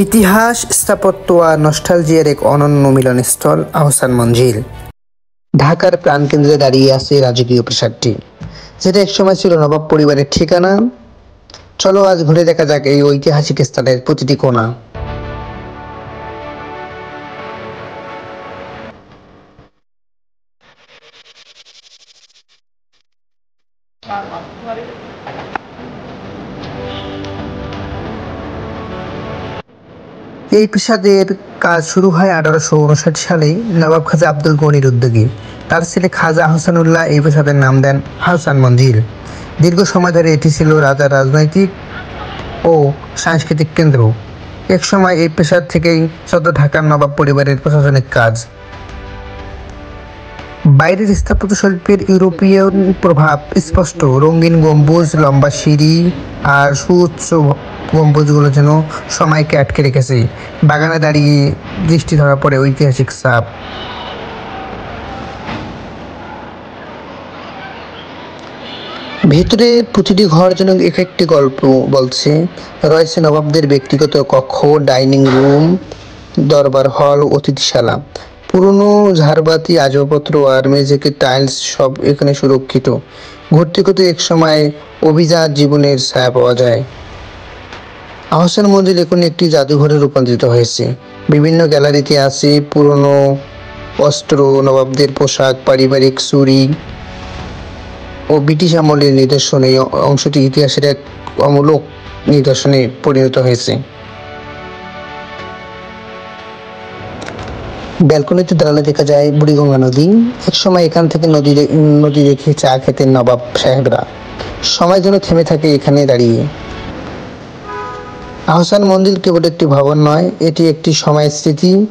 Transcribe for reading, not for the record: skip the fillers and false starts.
ইতিহাস, স্থাপত্য আর নস্টালজিয়ার এক অনন্য মিলনস্থল আহসান মঞ্জিল। ঢাকার প্রাণকেন্দ্রে দাঁড়িয়ে আছে রাজকীয় প্রাসাদটি, যেটা একসময় ছিল নবাব পরিবারের ঠিকানা। চলো আজ ঘুরে দেখা যাক এই ঐতিহাসিক স্থানের প্রতিটি কোণা। এই প্রাসাদের কাজ শুরু হয় 1859 সালে নবাব খাজা আব্দুল গনির উদ্যোগে। তার ছেলে খাজা আহসানুল্লাহ এই প্রাসাদের নাম দেন আহসান মঞ্জিল। দীর্ঘ সময় ধরে এটি ছিল রাজার রাজনৈতিক ও সাংস্কৃতিক কেন্দ্র। এক সময় এই প্রাসাদ থেকেই চলতো ঢাকার নবাব পরিবারের প্রশাসনিক কাজ। বাইরের স্থাপত্য শিল্পের ইউরোপীয় প্রভাব স্পষ্ট। রঙিন গম্বুজ, লম্বা সিঁড়ি আর সুউচ্চ গম্বুজগুলো যেন সময়কে আটকে রেখেছে। বাগানে দাঁড়িয়ে দৃষ্টি ধরা পড়ে ঐতিহাসিক ছাপ। ভেতরে প্রতিটি ঘর যেন এক একটি গল্প বলছে। রয়েছে নবাবদের ব্যক্তিগত কক্ষ, ডাইনিং রুম, দরবার হল, অতিথিশালা। পুরনো ঝাড়বাতি, আসবাবপত্র আর মেঝেকে টাইলস সব এখানে সুরক্ষিত। ঘুরতে ঘুরতে এক সময় অভিজাত জীবনের ছায়া পাওয়া যায়। আহসান মঞ্জিল এখন একটি জাদুঘরে রূপান্তরিত হয়েছে। বিভিন্ন গ্যালারিতে আছে পুরনো অস্ত্র, নবাবদের পোশাক, পারিবারিক চুরি ও ব্রিটিশ আমলের নিদর্শন। এই অংশটি ইতিহাসের এক অমূলক নিদর্শনে পরিণত হয়েছে। ব্যালকনিতে দাঁড়ালে দেখা যায় বুড়িগঙ্গা নদী। একসময় এখান থেকে নদী দেখে চা খেতেন নবাব সাহেবরা। সময় যেন থেমে থাকে এখানে দাঁড়িয়ে। আহসান মঞ্জিল কেবল একটি ভবন নয়, এটি একটি সময়ের স্মৃতি।